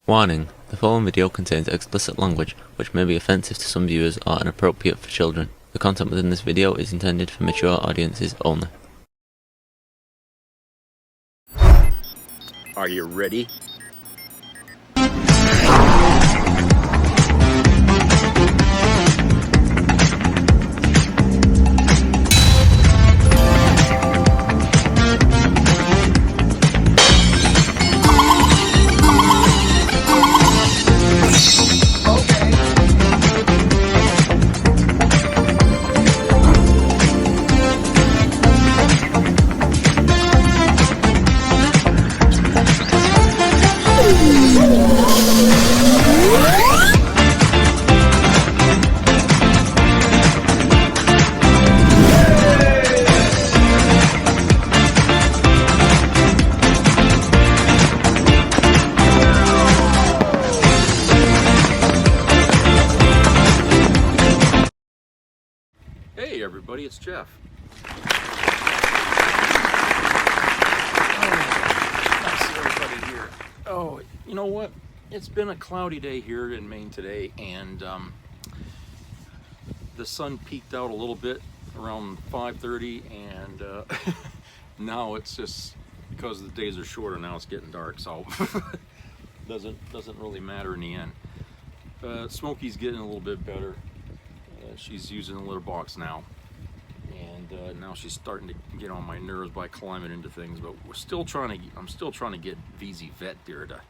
Warning: the following video contains explicit language which may be offensive to some viewers or inappropriate for children. The content within this video is intended for mature audiences only. Are you ready? Hey everybody, it's Jeff. Nice to see everybody here. Oh, you know what? It's been a cloudy day here in Maine today, and the sun peaked out a little bit around 5:30, and now it's just because the days are shorter. Now it's getting dark, so doesn't really matter in the end. Smokey's getting a little bit better. She's using a litter box now, and now she's starting to get on my nerves by climbing into things. But I'm still trying to get VZ Vet there to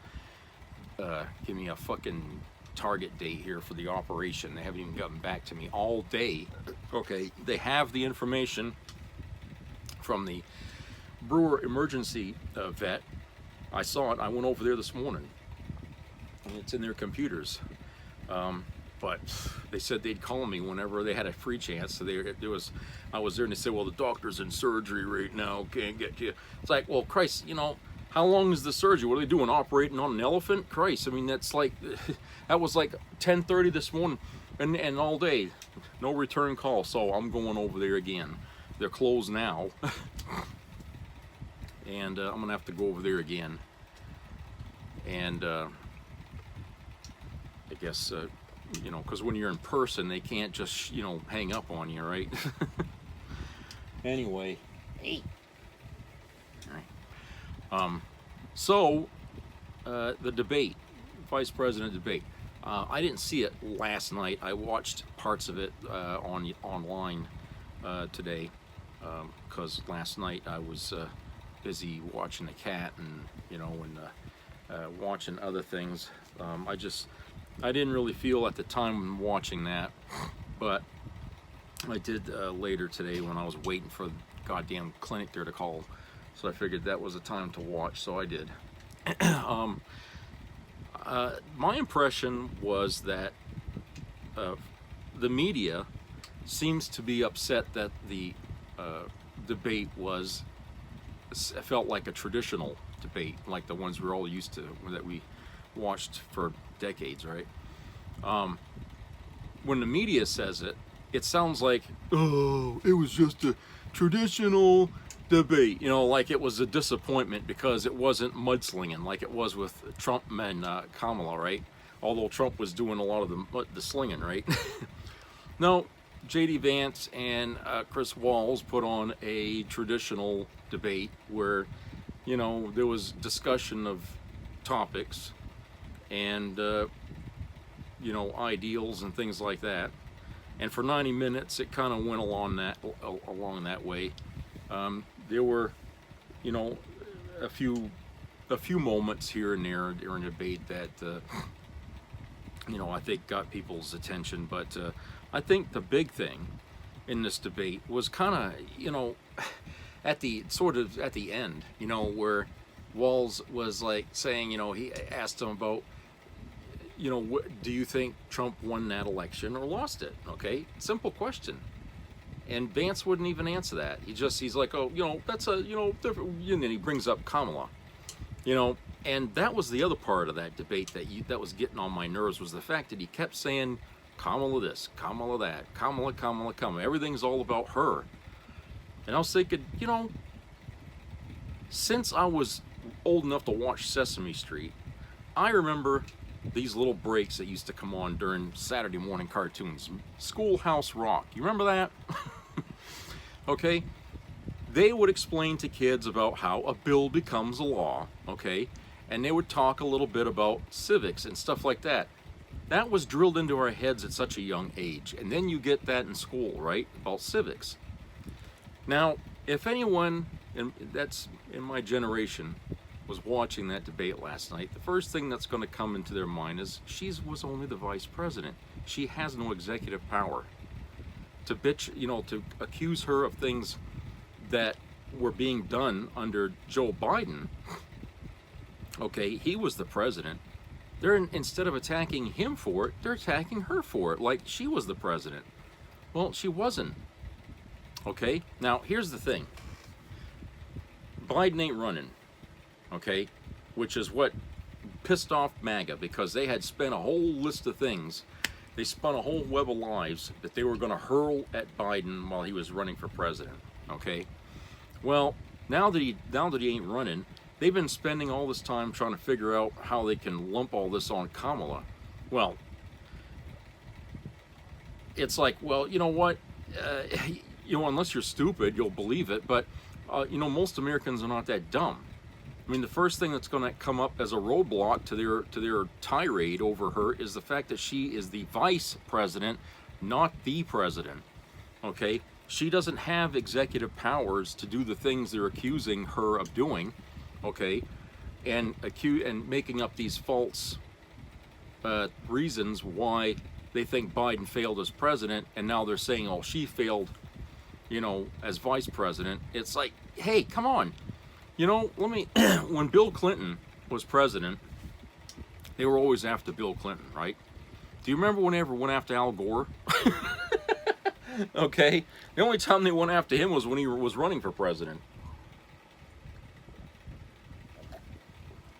give me a fucking target date here for the operation. They haven't even gotten back to me all day. Okay, they have the information from the Brewer emergency vet. I saw it. I went over there this morning, and it's in their computers. But they said they'd call me whenever they had a free chance. So I was there, and they said, well, the doctor's in surgery right now, can't get to you. It's like, well, Christ, you know, how long is the surgery? What are they doing, operating on an elephant? Christ, I mean, that's like, that was like 10:30 this morning, and all day, no return call. So I'm going over there again. They're closed now, and I'm gonna have to go over there again. And I guess. You know, because when you're in person, they can't just, you know, hang up on you, right? Anyway, hey. All right. So the debate, vice president debate. I didn't see it last night. I watched parts of it online today because last night I was busy watching the cat and, you know, and watching other things. I didn't really feel at the time watching that, but I did later today when I was waiting for the goddamn clinic there to call. So I figured that was a time to watch, so I did. My impression was that the media seems to be upset that the debate felt like a traditional debate, like the ones we're all used to, that we watched for decades, right? When the media says it, it sounds like, oh, it was just a traditional debate, you know, like it was a disappointment because it wasn't mudslinging like it was with Trump and Kamala, right? Although Trump was doing a lot of the slinging, right? No, JD Vance and Chris Walls put on a traditional debate where, you know, there was discussion of topics and you know, ideals and things like that, and for 90 minutes it kind of went along that way. There were, you know, a few moments here and there during the debate that you know, I think got people's attention, but I think the big thing in this debate was kind of, you know, at the end, you know, where Walls was like saying, you know, he asked him about, you know, do you think Trump won that election or lost it? Okay, simple question. And Vance wouldn't even answer that. He's like, oh, you know, that's a, you know, different. And then he brings up Kamala, you know, and that was the other part of that debate that was getting on my nerves, was the fact that he kept saying Kamala this, Kamala that, Kamala, Kamala, Kamala. Everything's all about her. And I was thinking, you know, since I was old enough to watch Sesame Street, I remember these little breaks that used to come on during Saturday morning cartoons. Schoolhouse Rock. You remember that? Okay? They would explain to kids about how a bill becomes a law, okay? And they would talk a little bit about civics and stuff like that. That was drilled into our heads at such a young age. And then you get that in school, right? About civics. Now, if anyone that's in my generation was watching that debate last night, the first thing that's going to come into their mind is she was only the vice president. She has no executive power. To bitch, to accuse her of things that were being done under Joe Biden, okay, he was the president. Instead of attacking him for it, they're attacking her for it, like she was the president. Well, she wasn't. Okay, now here's the thing. Biden ain't running, okay, which is what pissed off MAGA, because they had spent a whole list of things. They spun a whole web of lies that they were going to hurl at Biden while he was running for president, okay? Well, now that he ain't running, they've been spending all this time trying to figure out how they can lump all this on Kamala. Well, it's like, well, you know what? Unless you're stupid, you'll believe it. But, most Americans are not that dumb. I mean, the first thing that's going to come up as a roadblock to their tirade over her is the fact that she is the vice president, not the president. Okay? She doesn't have executive powers to do the things they're accusing her of doing. Okay? And making up these false reasons why they think Biden failed as president, and now they're saying, oh, she failed, as vice president. It's like, hey, come on. When Bill Clinton was president, they were always after Bill Clinton, right? Do you remember when they ever went after Al Gore? Okay? The only time they went after him was when he was running for president.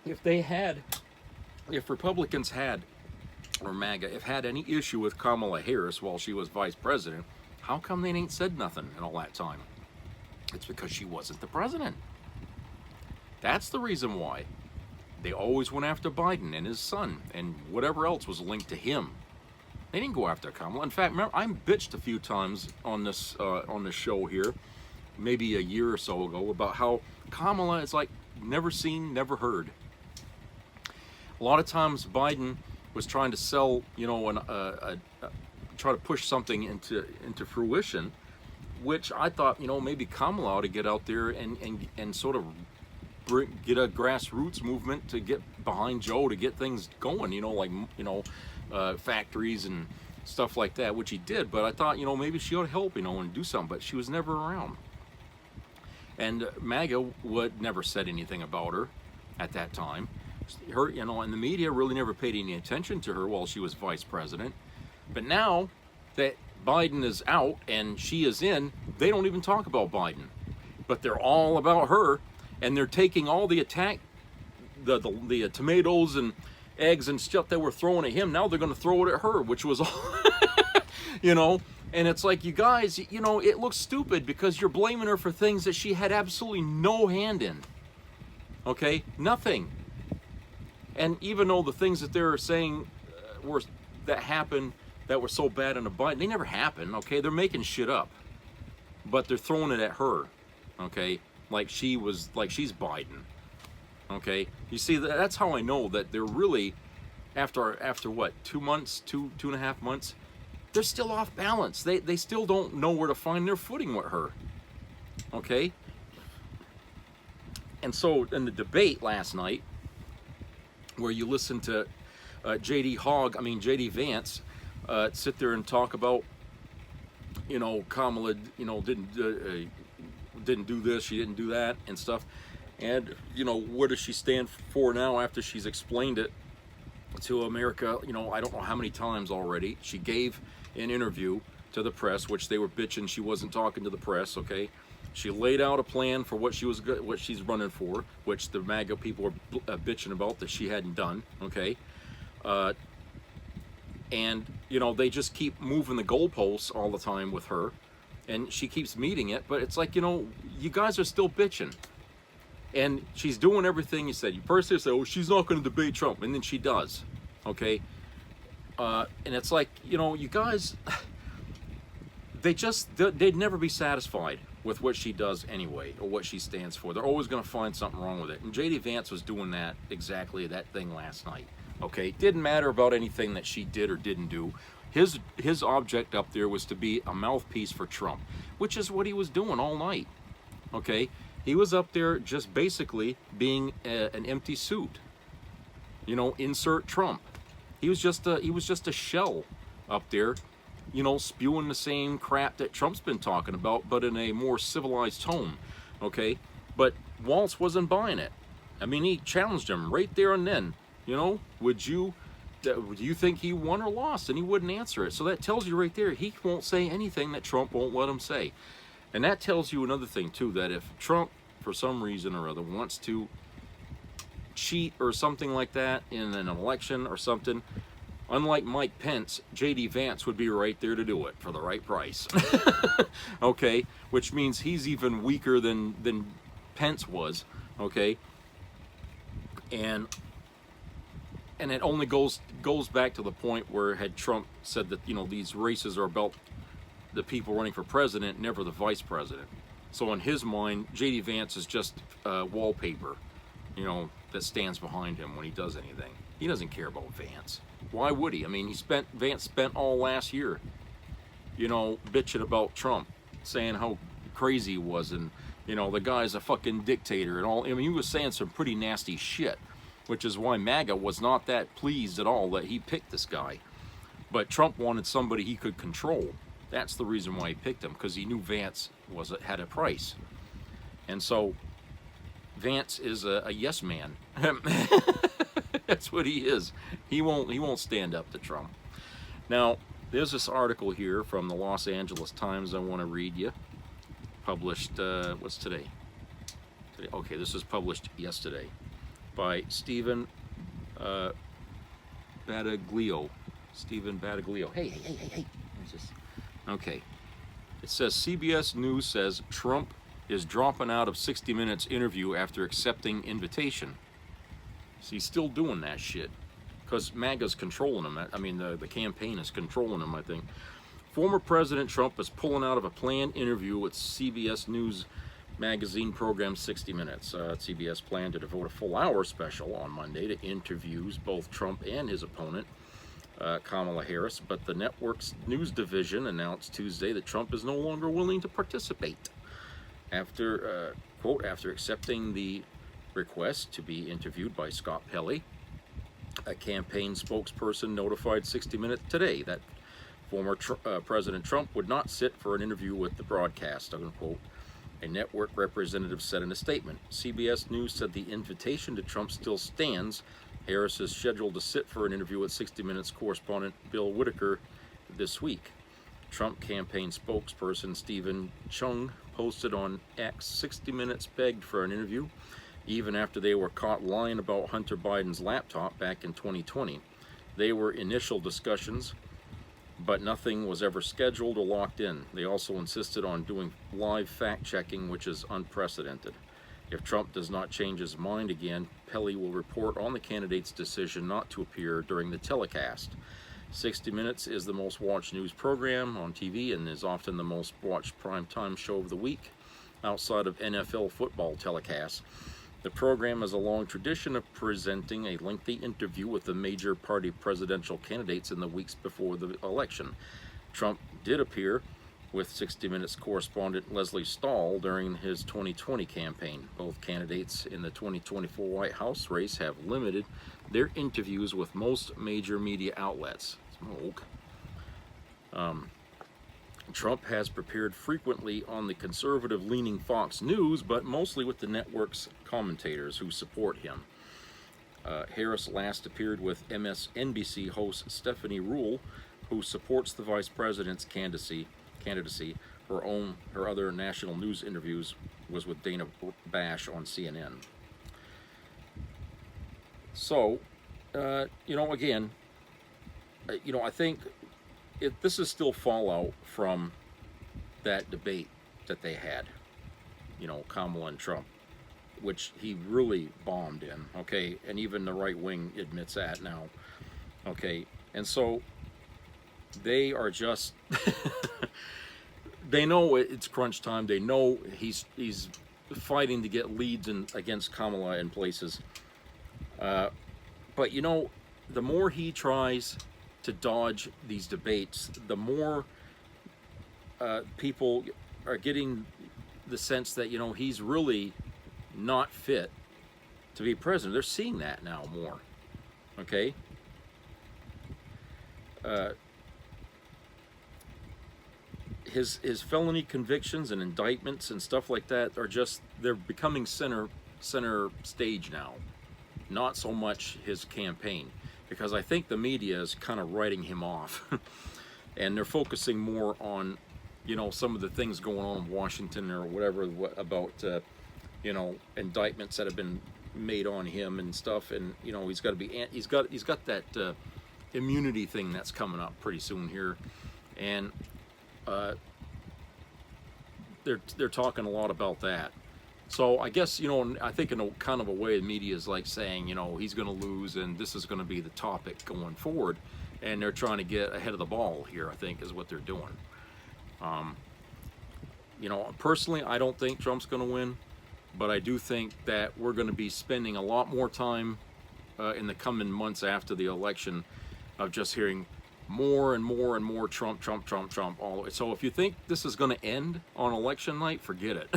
If Republicans had, or MAGA, had any issue with Kamala Harris while she was vice president, how come they ain't said nothing in all that time? It's because she wasn't the president. That's the reason why. They always went after Biden and his son and whatever else was linked to him. They didn't go after Kamala. In fact, remember, I bitched a few times on this show here, maybe a year or so ago, about how Kamala is like never seen, never heard. A lot of times Biden was trying to sell, try to push something into fruition, which I thought, maybe Kamala ought to get out there and sort of get a grassroots movement to get behind Joe to get things going, factories and stuff like that, which he did. But I thought, maybe she ought to help, and do something. But she was never around. And MAGA never said anything about her at that time. Her, and the media really never paid any attention to her while she was vice president. But now that Biden is out and she is in, they don't even talk about Biden. But they're all about her. And they're taking all the the tomatoes and eggs and stuff that were throwing at him. Now they're going to throw it at her, which was all, And it's like, you guys, it looks stupid because you're blaming her for things that she had absolutely no hand in. Okay? Nothing. And even though the things that they're saying that happened that were so bad in the Biden, they never happened. Okay? They're making shit up. But they're throwing it at her. Okay? Like she's Biden. Okay, you see, that's how I know that they're really, after what, 2 months, two and a half months, they're still off balance. They still don't know where to find their footing with her. Okay, and so in the debate last night, where you listen to JD Vance sit there and talk about, Kamala, didn't do this, she didn't do that and stuff, and where does she stand for now after she's explained it to America, I don't know how many times already. She gave an interview to the press, which they were bitching she wasn't talking to the press. Okay, she laid out a plan for what she's running for, which the MAGA people were bitching about that she hadn't done. Okay, and they just keep moving the goalposts all the time with her. And she keeps meeting it, but it's like, you guys are still bitching. And she's doing everything you said. You first say, oh, she's not going to debate Trump, and then she does. Okay? And it's like, you know, you guys, they'd never be satisfied with what she does anyway, or what she stands for. They're always going to find something wrong with it. And JD Vance was doing exactly that thing last night. Okay? Didn't matter about anything that she did or didn't do. His object up there was to be a mouthpiece for Trump, which is what he was doing all night. Okay? He was up there just basically being an empty suit. You know, insert Trump. He was just a shell up there, you know, spewing the same crap that Trump's been talking about, but in a more civilized tone. Okay? But Waltz wasn't buying it. I mean, he challenged him right there and then. You know, do you think he won or lost? And he wouldn't answer it. So that tells you right there, he won't say anything that Trump won't let him say. And that tells you another thing, too, that if Trump, for some reason or other, wants to cheat or something like that in an election or something, unlike Mike Pence, JD Vance would be right there to do it for the right price. Okay? Which means he's even weaker than Pence was. Okay? And it only goes back to the point where had Trump said that, you know, these races are about the people running for president, never the vice president. So in his mind, JD Vance is just wallpaper, you know, that stands behind him when he does anything. He doesn't care about Vance. Why would he? I mean, Vance spent all last year, you know, bitching about Trump, saying how crazy he was, and, you know, the guy's a fucking dictator and all. I mean, he was saying some pretty nasty shit, which is why MAGA was not that pleased at all that he picked this guy. But Trump wanted somebody he could control. That's the reason why he picked him, because he knew Vance had a price. And so Vance is a yes man. That's what he is. He won't stand up to Trump. Now, there's this article here from the Los Angeles Times I want to read you. Published, what's today? Okay, this was published yesterday by Stephen Battaglio. Stephen Battaglio. Hey. Where's this? Okay. It says CBS News says Trump is dropping out of 60 Minutes interview after accepting invitation. So he's still doing that shit because MAGA's controlling him. I mean, the campaign is controlling him, I think. Former President Trump is pulling out of a planned interview with CBS News magazine program 60 Minutes. CBS planned to devote a full hour special on Monday to interviews both Trump and his opponent, Kamala Harris, but the network's news division announced Tuesday that Trump is no longer willing to participate. After, quote, after accepting the request to be interviewed by Scott Pelley, a campaign spokesperson notified 60 Minutes today that former President Trump would not sit for an interview with the broadcast, unquote. A network representative said in a statement. CBS News said the invitation to Trump still stands. Harris is scheduled to sit for an interview with 60 Minutes correspondent Bill Whitaker this week. Trump campaign spokesperson Stephen Chung posted on X, 60 Minutes begged for an interview, even after they were caught lying about Hunter Biden's laptop back in 2020. They were initial discussions, but nothing was ever scheduled or locked in. They also insisted on doing live fact-checking, which is unprecedented. If Trump does not change his mind again, Pelley will report on the candidate's decision not to appear during the telecast. 60 Minutes is the most watched news program on TV and is often the most watched primetime show of the week outside of NFL football telecasts. The program has a long tradition of presenting a lengthy interview with the major party presidential candidates in the weeks before the election. Trump did appear with 60 Minutes correspondent Leslie Stahl during his 2020 campaign. Both candidates in the 2024 White House race have limited their interviews with most major media outlets. Smoke. Trump has appeared frequently on the conservative-leaning Fox News, but mostly with the network's commentators who support him. Harris last appeared with MSNBC host Stephanie Ruhle, who supports the vice president's candidacy. Her other national news interviews was with Dana Bash on CNN. So, again, I think this is still fallout from that debate that they had, Kamala and Trump. which he really bombed in, okay, and even the right wing admits that now, okay, and so they are just they know it's crunch time. They know he's fighting to get leads against Kamala in places, but you know, the more he tries to dodge these debates, the more people are getting the sense that, you know, he's really not fit to be president. They're seeing that now more, okay? His felony convictions and indictments and stuff like that are just, they're becoming center stage now, not so much his campaign, because I think the media is kind of writing him off and they're focusing more on, you know, some of the things going on in Washington or whatever about you know, indictments that have been made on him and stuff, and you know, he's got that immunity thing that's coming up pretty soon here, and they're talking a lot about that. So I guess, you know, I think in a kind of a way, the media is like saying, you know, he's going to lose and this is going to be the topic going forward, and they're trying to get ahead of the ball here, I think, is what they're doing. You know, personally, I don't think Trump's going to win, but I do think that we're going to be spending a lot more time in the coming months after the election of just hearing more and more and more Trump all the way. So if you think this is going to end on election night, forget it.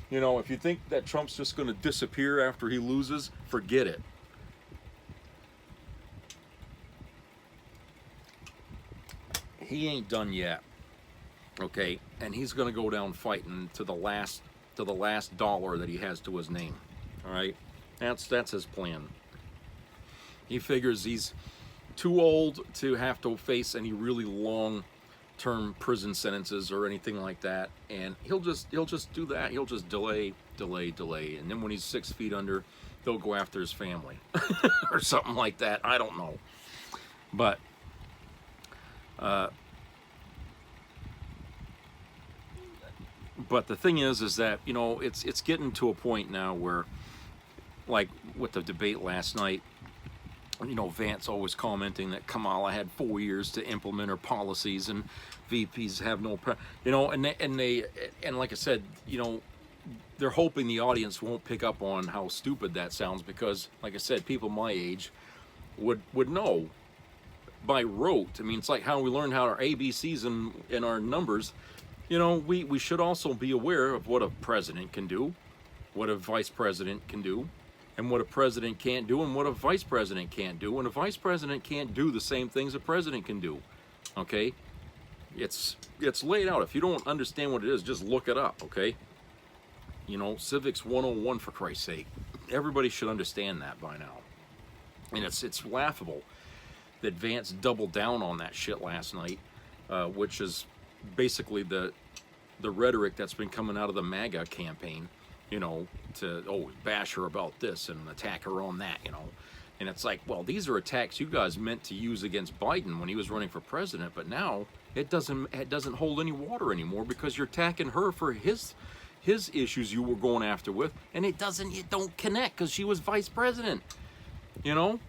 You know, if you think that Trump's just going to disappear after he loses, forget it. He ain't done yet, okay? And he's going to go down fighting to the last dollar that he has to his name. All right, that's his plan. He figures he's too old to have to face any really long-term prison sentences or anything like that, and he'll just do that. He'll just delay, and then when he's 6 feet under, they'll go after his family or something like that. I don't know, but the thing is that, you know, it's getting to a point now where, like with the debate last night, you know, Vance always commenting that Kamala had 4 years to implement her policies and VPs have no, you know, and like I said, you know, they're hoping the audience won't pick up on how stupid that sounds, because, like I said, people my age would know by rote. I mean, it's like how we learned how our ABCs and our numbers. You know, we should also be aware of what a president can do, what a vice president can do, and what a president can't do, and what a vice president can't do. And a vice president can't do the same things a president can do, okay? It's laid out. If you don't understand what it is, just look it up, okay? You know, Civics 101, for Christ's sake. Everybody should understand that by now. And it's laughable that Vance doubled down on that shit last night, which is basically the rhetoric that's been coming out of the MAGA campaign, you know, to bash her about this and attack her on that, you know. And it's like, well, these are attacks you guys meant to use against Biden when he was running for president, but now it doesn't hold any water anymore, because you're attacking her for his issues you were going after with, and it don't connect because she was vice president, you know.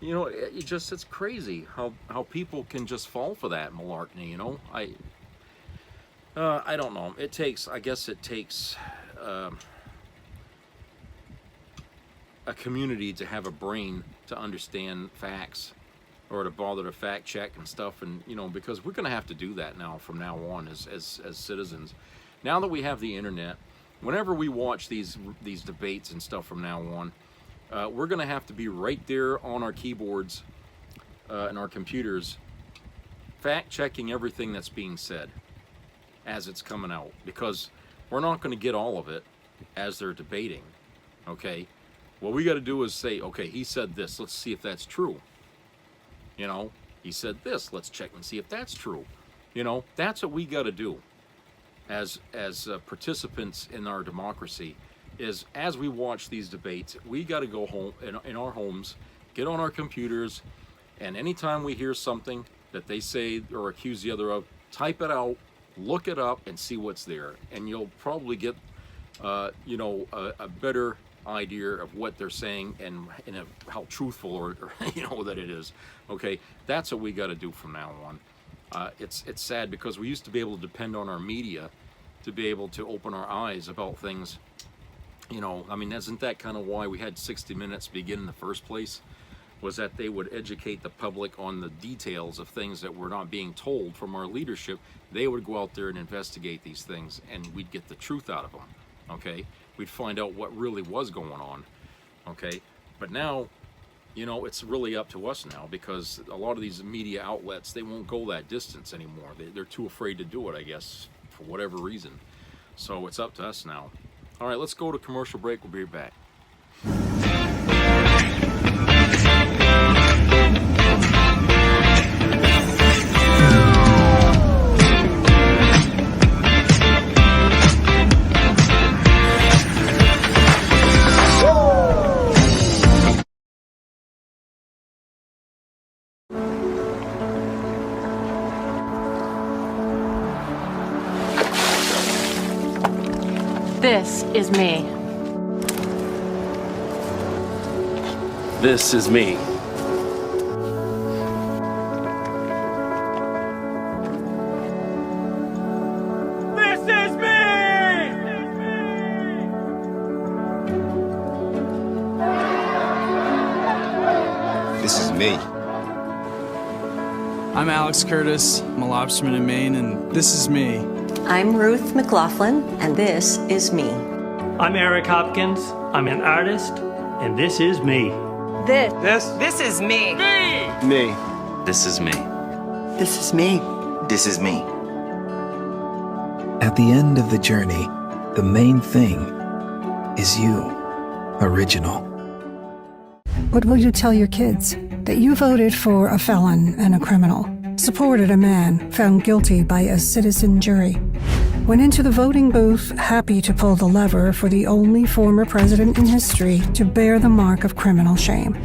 You know, it's crazy how people can just fall for that malarkey, you know. I don't know. I guess it takes a community to have a brain to understand facts, or to bother to fact check and stuff, and you know, because we're going to have to do that now from now on as citizens. Now that we have the internet, whenever we watch these debates and stuff from now on, we're going to have to be right there on our keyboards and our computers, fact-checking everything that's being said as it's coming out, because we're not going to get all of it as they're debating, okay? What we got to do is say, okay, he said this, let's see if that's true. You know, he said this, let's check and see if that's true. You know, that's what we got to do as participants in our democracy. Is as we watch these debates, we got to go home in our homes, get on our computers, and anytime we hear something that they say or accuse the other of, type it out, look it up, and see what's there. And you'll probably get a better idea of what they're saying and how truthful or that it is. Okay, that's what we got to do from now on. It's sad because we used to be able to depend on our media to be able to open our eyes about things. Isn't that kind of why we had 60 Minutes begin in the first place? Was that they would educate the public on the details of things that were not being told from our leadership. They would go out there and investigate these things, and we'd get the truth out of them. Okay, we'd find out what really was going on. Okay, but now, it's really up to us now, because a lot of these media outlets, they won't go that distance anymore. They're too afraid to do it, I guess, for whatever reason. So it's up to us now. All right, let's go to commercial break. We'll be right back. This is me. This is me. This is me! This is me. I'm Alex Curtis. I'm a lobsterman in Maine, and this is me. I'm Ruth McLaughlin, and this is me. I'm Eric Hopkins. I'm an artist, and this is me. This is me. Me. This is me. This is me. This is me. At the end of the journey, the main thing is you, original. What will you tell your kids? That you voted for a felon and a criminal, supported a man found guilty by a citizen jury, went into the voting booth happy to pull the lever for the only former president in history to bear the mark of criminal shame.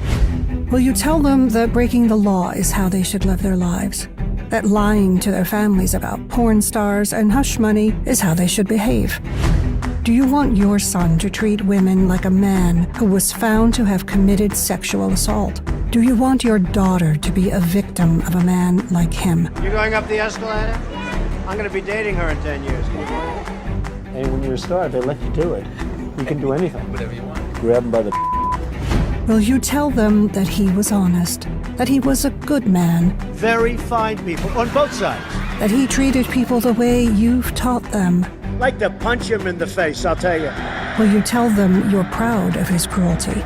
Will you tell them that breaking the law is how they should live their lives? That lying to their families about porn stars and hush money is how they should behave? Do you want your son to treat women like a man who was found to have committed sexual assault? Do you want your daughter to be a victim of a man like him? You going up the escalator? I'm going to be dating her in 10 years. Can you believe it? Hey, when you're a star, they let you do it. You can do anything. Whatever you want. Grab them by the... Will you tell them that he was honest, that he was a good man, Very fine people on both sides. that he treated people the way you've taught them? Like to punch him in the face, I'll tell you. Will you tell them you're proud of his cruelty,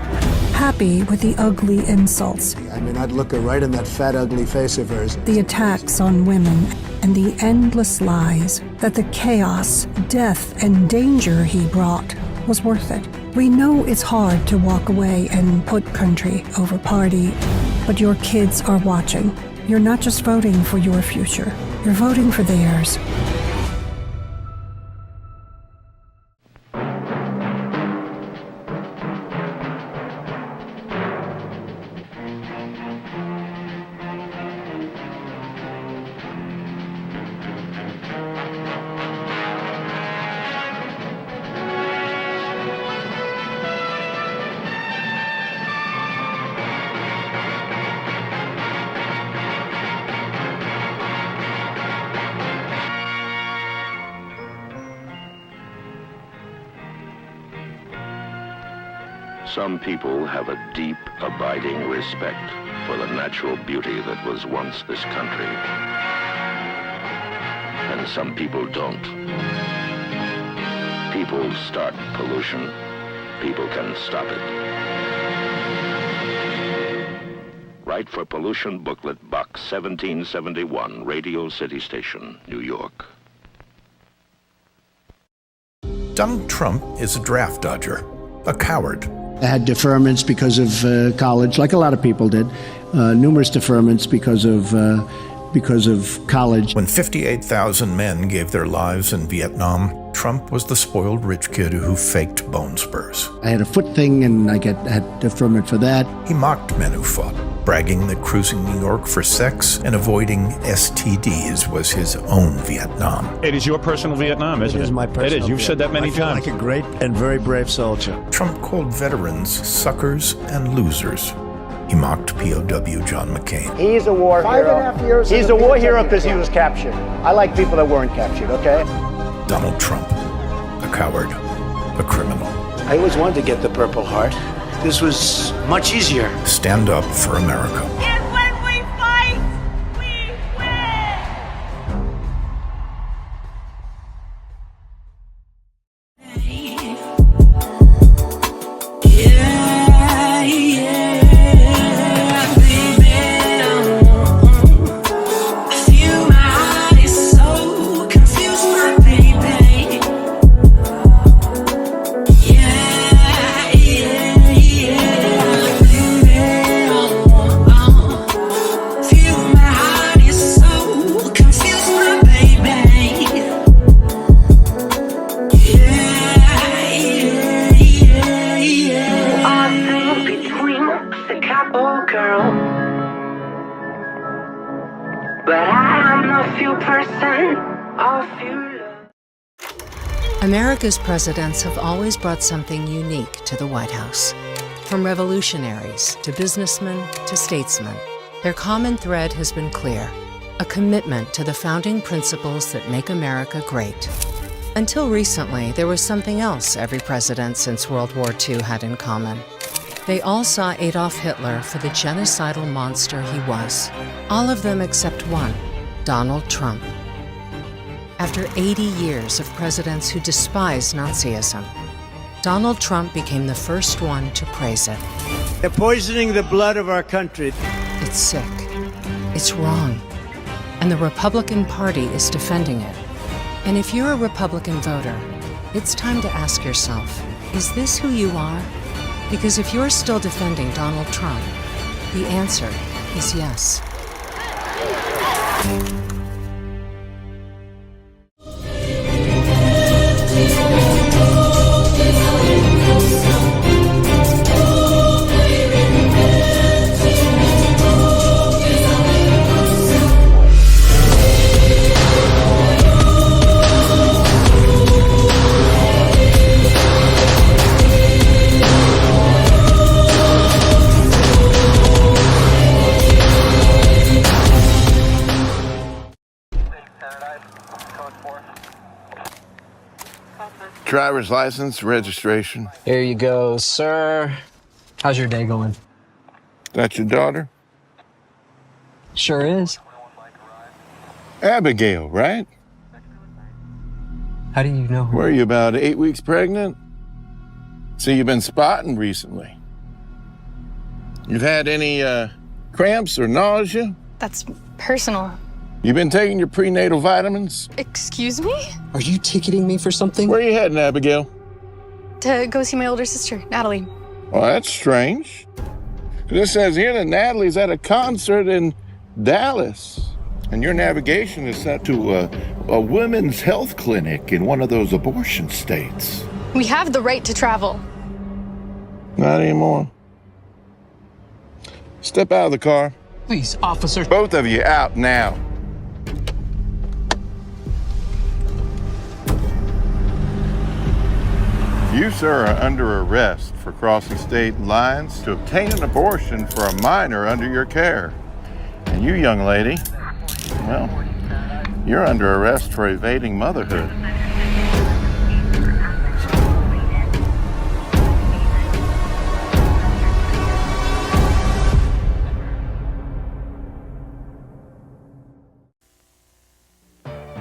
happy with the ugly insults, I'd look her right in that fat, ugly face of hers. the attacks on women, and the endless lies, that the chaos, death, and danger he brought was worth it? We know it's hard to walk away and put country over party, but your kids are watching. You're not just voting for your future, you're voting for theirs. Some people have a deep, abiding respect for the natural beauty that was once this country. And some people don't. People start pollution. People can stop it. Write for Pollution Booklet, Box 1771, Radio City Station, New York. Donald Trump is a draft dodger, a coward. I had deferments because of college, like a lot of people did. Numerous deferments because of college. When 58,000 men gave their lives in Vietnam, Trump was the spoiled rich kid who faked bone spurs. I had a foot thing, and I had deferment for that. He mocked men who fought. bragging that cruising New York for sex and avoiding STDs was his own Vietnam. It is your personal Vietnam, isn't it? It is my personal It is. You've said that many I feel times. like a great and very brave soldier. Trump called veterans suckers and losers. He mocked POW John McCain. He's a war hero. 5.5 years. He's a war hero because he was captured. I like people that weren't captured, okay? Donald Trump, a coward, a criminal. I always wanted to get the Purple Heart. This was much easier. Stand up for America. And when we fight, we win! Yeah, yeah, baby. I feel my heart is so confused, my baby. Yeah, yeah, yeah, baby. Feel my heart is so confused, my baby. Girl, but I am a few person of you. America's presidents have always brought something unique to the White House. From revolutionaries to businessmen to statesmen, their common thread has been clear: a commitment to the founding principles that make America great. Until recently, there was something else every president since World War II had in common. They all saw Adolf Hitler for the genocidal monster he was. All of them except one, Donald Trump. After 80 years of presidents who despised Nazism, Donald Trump became the first one to praise it. They're poisoning the blood of our country. It's sick. It's wrong. And the Republican Party is defending it. And if you're a Republican voter, it's time to ask yourself, is this who you are? Because if you're still defending Donald Trump, the answer is yes. Driver's license, registration. Here you go, sir. How's your day going? That your daughter? Sure is. Abigail, right? How do you know her? Were you about 8 weeks pregnant? So you've been spotting recently. You've had any cramps or nausea? That's personal. You been taking your prenatal vitamins? Excuse me? Are you ticketing me for something? Where are you heading, Abigail? To go see my older sister, Natalie. Well, that's strange. This says here that Natalie's at a concert in Dallas. And your navigation is set to a women's health clinic in one of those abortion states. We have the right to travel. Not anymore. Step out of the car. Please, officer. Both of you out now. You, sir, are under arrest for crossing state lines to obtain an abortion for a minor under your care. And you, young lady, well, you're under arrest for evading motherhood.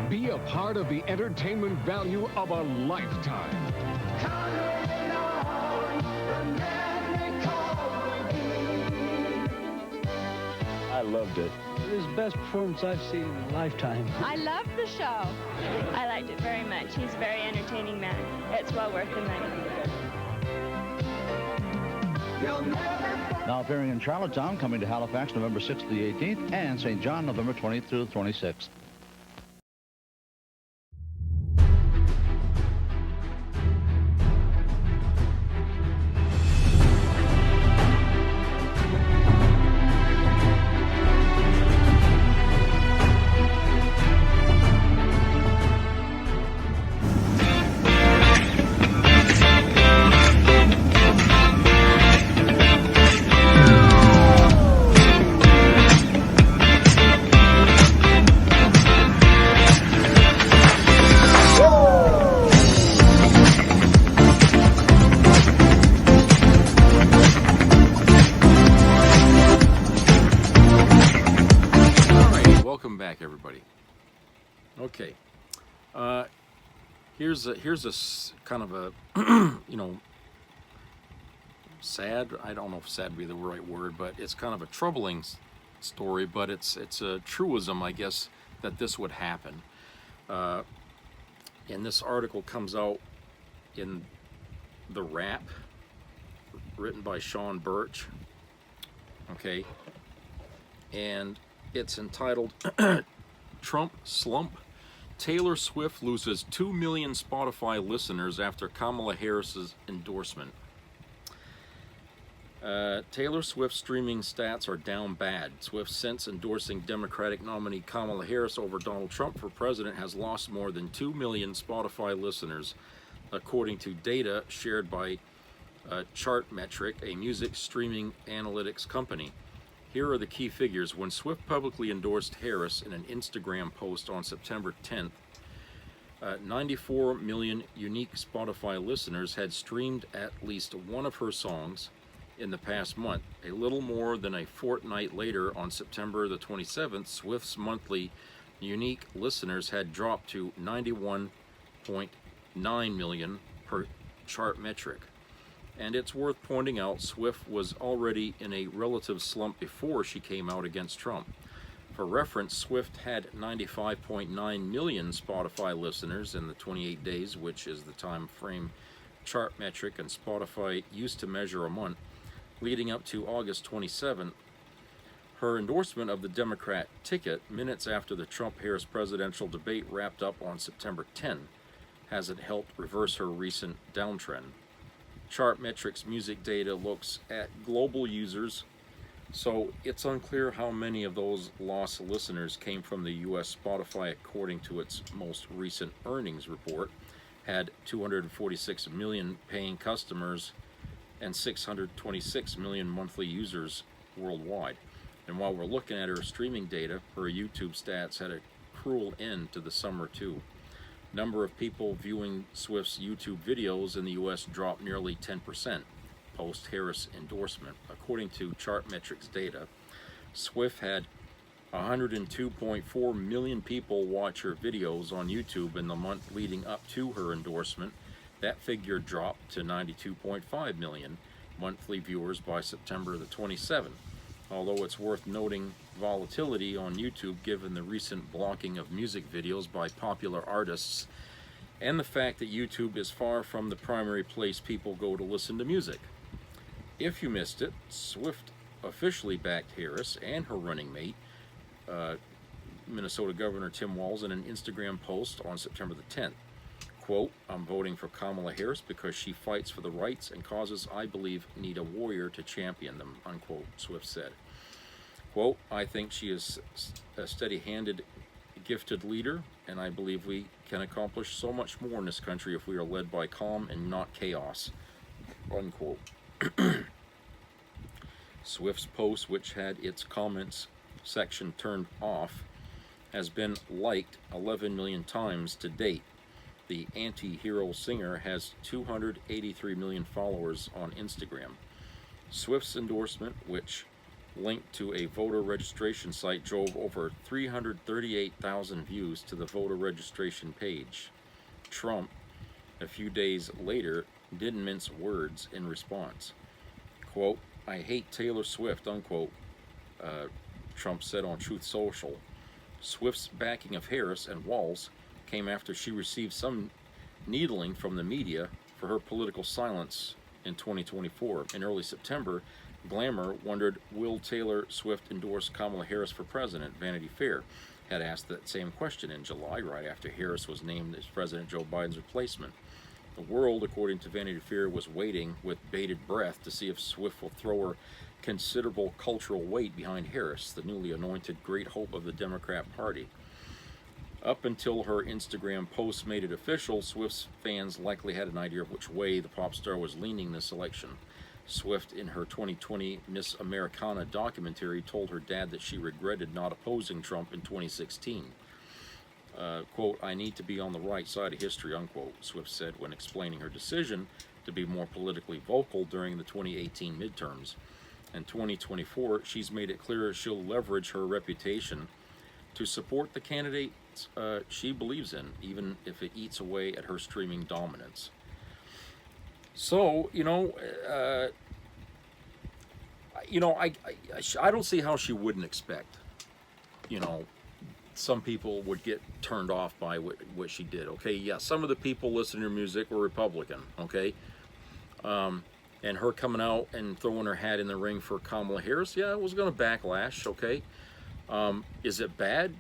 Be a part of the entertainment value of a lifetime. I loved it. It was the best performance I've seen in a lifetime. I loved the show. I liked it very much. He's a very entertaining man. It's well worth the money. Now appearing in Charlottetown, coming to Halifax November 6th to the 18th, and St. John November 20th through the 26th. Here's a kind of a, sad, I don't know if sad would be the right word, but it's kind of a troubling story, but it's a truism, I guess, that this would happen. And this article comes out in The Wrap, written by Sean Birch, okay, and it's entitled Trump Slump. Taylor Swift loses 2 million Spotify listeners after Kamala Harris's endorsement. Taylor Swift's streaming stats are down bad. Swift, since endorsing Democratic nominee Kamala Harris over Donald Trump for president, has lost more than 2 million Spotify listeners, according to data shared by Chartmetric, a music streaming analytics company. Here are the key figures. When Swift publicly endorsed Harris in an Instagram post on September 10th, 94 million unique Spotify listeners had streamed at least one of her songs in the past month. A little more than a fortnight later, on September the 27th, Swift's monthly unique listeners had dropped to 91.9 million per Chartmetric. And it's worth pointing out, Swift was already in a relative slump before she came out against Trump. For reference, Swift had 95.9 million Spotify listeners in the 28 days, which is the time frame Chartmetric and Spotify used to measure a month, leading up to August 27th. Her endorsement of the Democrat ticket minutes after the Trump-Harris presidential debate wrapped up on September 10 hasn't helped reverse her recent downtrend. Chartmetric's music data looks at global users, so it's unclear how many of those lost listeners came from the U.S. Spotify, according to its most recent earnings report, had 246 million paying customers and 626 million monthly users worldwide. And while we're looking at her streaming data, her YouTube stats had a cruel end to the summer too. Number of people viewing Swift's YouTube videos in the U.S. dropped nearly 10% post-Harris endorsement. According to Chartmetric's data, Swift had 102.4 million people watch her videos on YouTube in the month leading up to her endorsement. That figure dropped to 92.5 million monthly viewers by September the 27th. Although it's worth noting volatility on YouTube given the recent blocking of music videos by popular artists and the fact that YouTube is far from the primary place people go to listen to music. If you missed it, Swift officially backed Harris and her running mate, Minnesota Governor Tim Walz, in an Instagram post on September the 10th. Quote, "I'm voting for Kamala Harris because she fights for the rights and causes I believe need a warrior to champion them," unquote, Swift said. Quote, "I think she is a steady-handed, gifted leader, and I believe we can accomplish so much more in this country if we are led by calm and not chaos," unquote. Swift's post, which had its comments section turned off, has been liked 11 million times to date. The anti-hero singer has 283 million followers on Instagram. Swift's endorsement, which linked to a voter registration site, drove over 338,000 views to the voter registration page. Trump, a few days later, didn't mince words in response. Quote, "I hate Taylor Swift," unquote, Trump said on Truth Social. Swift's backing of Harris and Walz came after she received some needling from the media for her political silence in 2024. In early September, Glamour wondered, will Taylor Swift endorse Kamala Harris for president? Vanity Fair had asked that same question in July, right after Harris was named as President Joe Biden's replacement. The world, according to Vanity Fair, was waiting with bated breath to see if Swift will throw her considerable cultural weight behind Harris, the newly anointed great hope of the Democrat Party. Up until her Instagram post made it official, Swift's fans likely had an idea of which way the pop star was leaning this election. Swift, in her 2020 Miss Americana documentary, told her dad that she regretted not opposing Trump in 2016. Quote, "I need to be on the right side of history," unquote, Swift said when explaining her decision to be more politically vocal during the 2018 midterms. In 2024, she's made it clear she'll leverage her reputation to support the candidates she believes in, even if it eats away at her streaming dominance. So, I don't see how she wouldn't expect, some people would get turned off by what she did. Okay, yeah, some of the people listening to her music were Republican. Okay, and her coming out and throwing her hat in the ring for Kamala Harris, yeah, it was going to backlash. Okay, is it bad?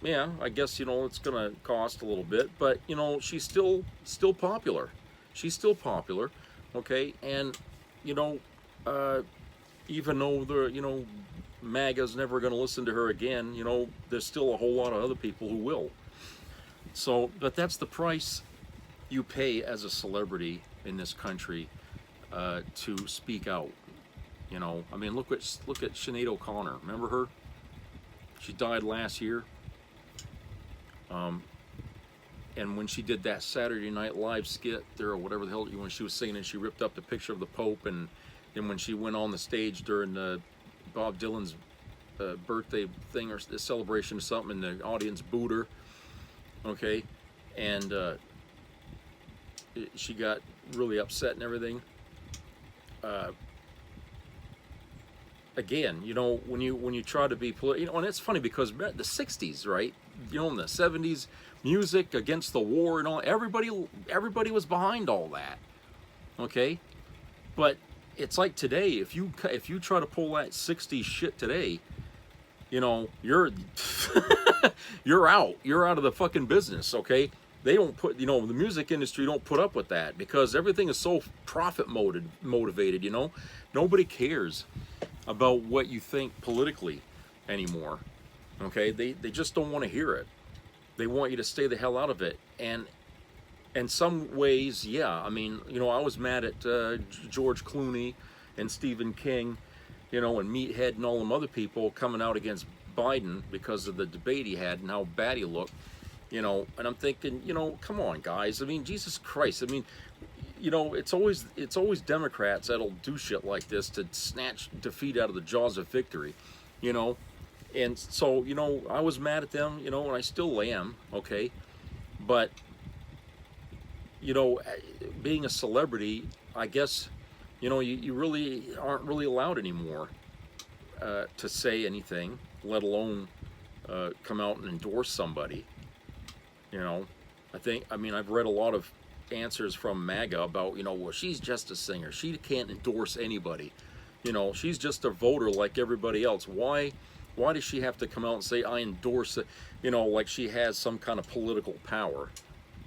Yeah, I guess it's going to cost a little bit, but she's still popular. She's still popular. Okay, and even though the MAGA's never going to listen to her again, there's still a whole lot of other people who will. So, but that's the price you pay as a celebrity in this country to speak out. I mean, look at Sinead O'Connor. Remember her? She died last year. And when she did that Saturday Night Live skit there, or whatever the hell, when she was singing and she ripped up the picture of the Pope, and then when she went on the stage during Bob Dylan's birthday thing or the celebration or something, and the audience booed her, okay, and she got really upset and everything. Again, when you try to be political, and it's funny because the '60s, right? In the '70s, music against the war and all, everybody was behind all that, okay. But it's like today, if you try to pull that '60s shit today, you're you're out of the fucking business, okay. They don't put, the music industry don't put up with that because everything is so profit motivated. Nobody cares about what you think politically anymore. Okay, they just don't want to hear it. They want you to stay the hell out of it. And in some ways, yeah, I mean, I was mad at George Clooney and Stephen King, and Meathead and all them other people coming out against Biden because of the debate he had and how bad he looked, and I'm thinking, come on, guys. I mean, Jesus Christ. I mean, it's always Democrats that'll do shit like this to snatch defeat out of the jaws of victory, And so, I was mad at them, and I still am, okay? But, being a celebrity, I guess, you really aren't really allowed anymore to say anything, let alone come out and endorse somebody, I've read a lot of answers from MAGA about, well, she's just a singer. She can't endorse anybody. She's just a voter like everybody else. Why does she have to come out and say, I endorse it, like she has some kind of political power?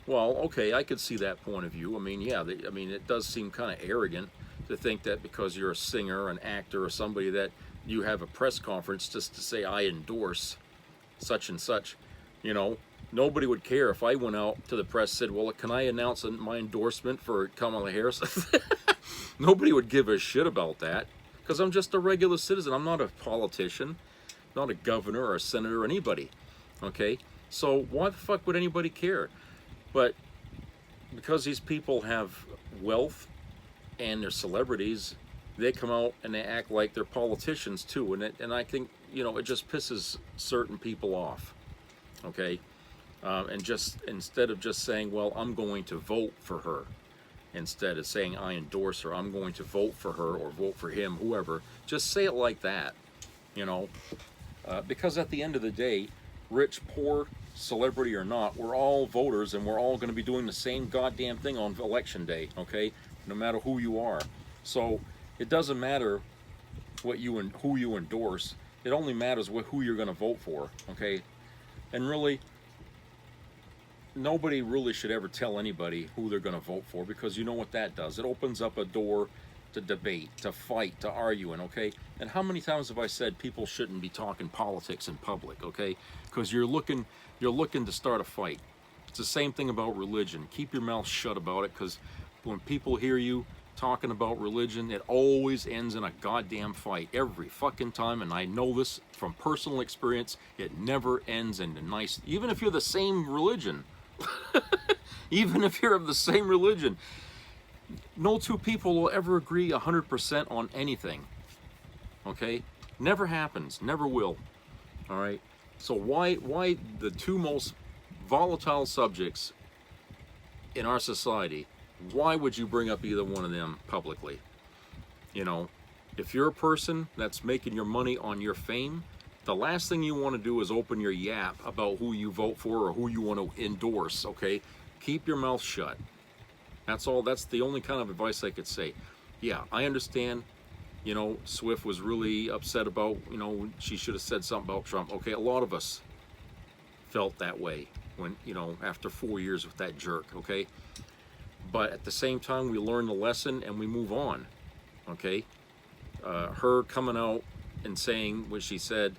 Well, okay, I could see that point of view. I mean, yeah, it does seem kind of arrogant to think that because you're a singer, an actor, or somebody that you have a press conference just to say, I endorse such and such. Nobody would care if I went out to the press and said, well, can I announce my endorsement for Kamala Harris? Nobody would give a shit about that because I'm just a regular citizen. I'm not a politician, not a governor or a senator or anybody, okay? So why the fuck would anybody care? But because these people have wealth and they're celebrities, they come out and they act like they're politicians too, and I think, it just pisses certain people off, okay? And just instead of just saying, well, I'm going to vote for her, instead of saying I endorse her, I'm going to vote for her or vote for him, whoever, just say it like that, because at the end of the day, rich, poor, celebrity or not, we're all voters and we're all going to be doing the same goddamn thing on election day, okay? No matter who you are. So it doesn't matter who you endorse. It only matters who you're going to vote for, okay? And really, nobody really should ever tell anybody who they're going to vote for, because you know what that does. It opens up a door to debate, to fight, to arguing, okay? And how many times have I said people shouldn't be talking politics in public, okay? Because you're looking to start a fight. It's the same thing about religion. Keep your mouth shut about it, because when people hear you talking about religion, it always ends in a goddamn fight every fucking time, and I know this from personal experience. It never ends in a nice, even if you're the same religion. Even if you're of the same religion, no two people will ever agree 100% on anything, okay? Never happens, never will, all right? So why the two most volatile subjects in our society, why would you bring up either one of them publicly? You know, if you're a person that's making your money on your fame, the last thing you want to do is open your yap about who you vote for or who you want to endorse, okay? Keep your mouth shut. That's all. That's the only kind of advice I could say. Yeah, I understand, you know, Swift was really upset about, you know, she should have said something about Trump. Okay, a lot of us felt that way when, you know, after 4 years with that jerk, okay? But at the same time, we learn the lesson and we move on, okay? Her coming out and saying what she said,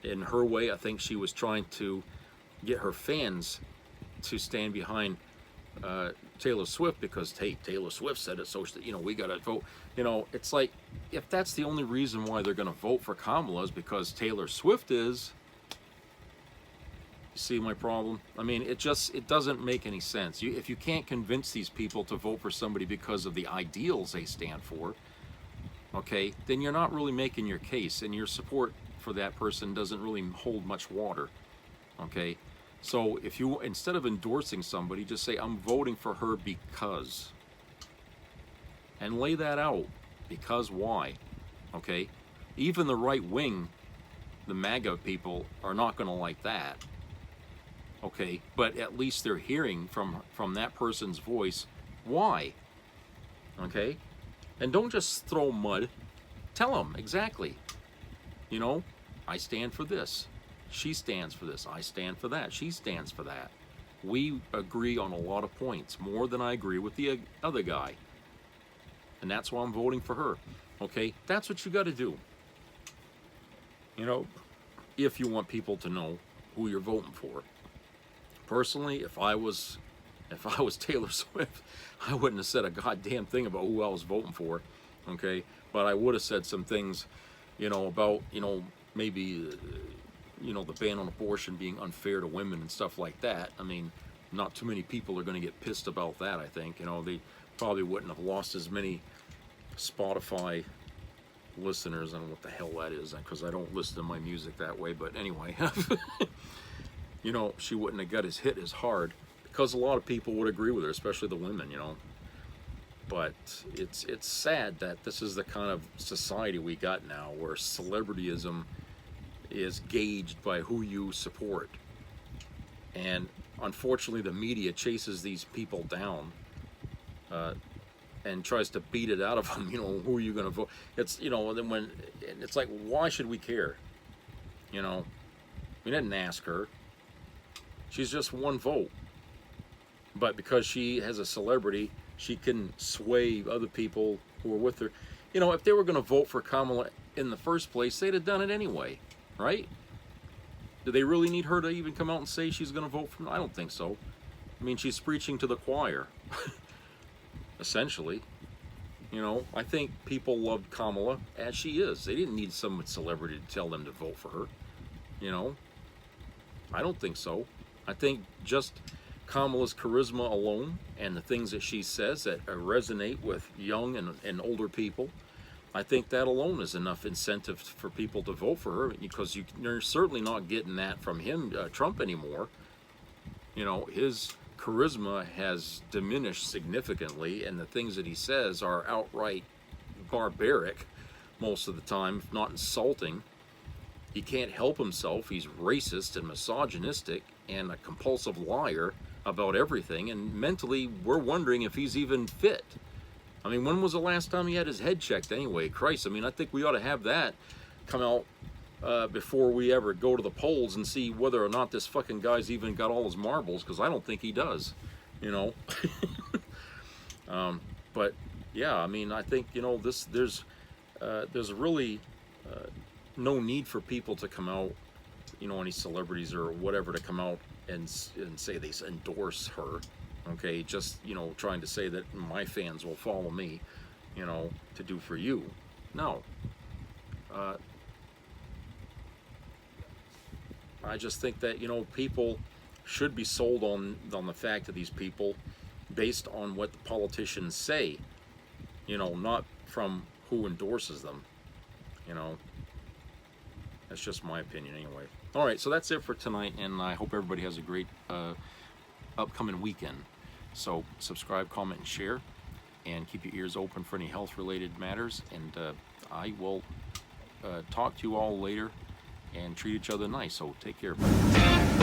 in her way, I think she was trying to get her fans to stand behind Taylor Swift because, hey, Taylor Swift said it, so, you know, we gotta vote. You know, it's like, if that's the only reason why they're gonna vote for Kamala is because Taylor Swift is, you see my problem? I mean, it doesn't make any sense. If you can't convince these people to vote for somebody because of the ideals they stand for, okay, then you're not really making your case, and your support for that person doesn't really hold much water, okay? So if you, instead of endorsing somebody, just say, I'm voting for her because, and lay that out. Because why? Okay? Even the right wing, the MAGA people, are not going to like that. Okay? But at least they're hearing from that person's voice why. Okay? And don't just throw mud. Tell them exactly. You know, I stand for this. She stands for this. I stand for that. She stands for that. We agree on a lot of points, more than I agree with the other guy. And that's why I'm voting for her. Okay? That's what you got to do. You know, if you want people to know who you're voting for. Personally, if I was Taylor Swift, I wouldn't have said a goddamn thing about who I was voting for. Okay? But I would have said some things, you know, about, you know, maybe you know, the ban on abortion being unfair to women and stuff like that. I mean, not too many people are going to get pissed about that, I think. You know, they probably wouldn't have lost as many Spotify listeners. I don't know what the hell that is, because I don't listen to my music that way. But anyway, you know, she wouldn't have got hit as hard, because a lot of people would agree with her, especially the women, you know. But it's sad that this is the kind of society we got now, where celebrityism is gauged by who you support. And unfortunately, the media chases these people down and tries to beat it out of them. You know, who are you going to vote? It's, you know, then when it's like, why should we care? You know, we didn't ask her. She's just one vote. But because she has a celebrity, she can sway other people who are with her. You know, if they were going to vote for Kamala in the first place, they'd have done it anyway. Right? Do they really need her to even come out and say she's going to vote for him? I don't think so. I mean, she's preaching to the choir, essentially. You know, I think people loved Kamala as she is. They didn't need some celebrity to tell them to vote for her. You know, I don't think so. I think just Kamala's charisma alone and the things that she says that resonate with young and older people, I think that alone is enough incentive for people to vote for her, because you're certainly not getting that from him, Trump, anymore. You know, his charisma has diminished significantly, and the things that he says are outright barbaric most of the time, if not insulting. He can't help himself. He's racist and misogynistic and a compulsive liar about everything, and mentally we're wondering if he's even fit. I mean, when was the last time he had his head checked anyway? Christ, I mean, I think we ought to have that come out before we ever go to the polls and see whether or not this fucking guy's even got all his marbles, because I don't think he does, you know. But yeah, I mean, I think, you know, there's really no need for people to come out, you know, any celebrities or whatever, to come out and say they endorse her. Okay, just, you know, trying to say that my fans will follow me, you know, to do for you. No. I just think that, you know, people should be sold on the fact of these people based on what the politicians say, you know, not from who endorses them, you know. That's just my opinion anyway. All right, so that's it for tonight, and I hope everybody has a great upcoming weekend. So subscribe, comment, and share, and keep your ears open for any health-related matters. And I will talk to you all later and treat each other nice. So take care, everybody.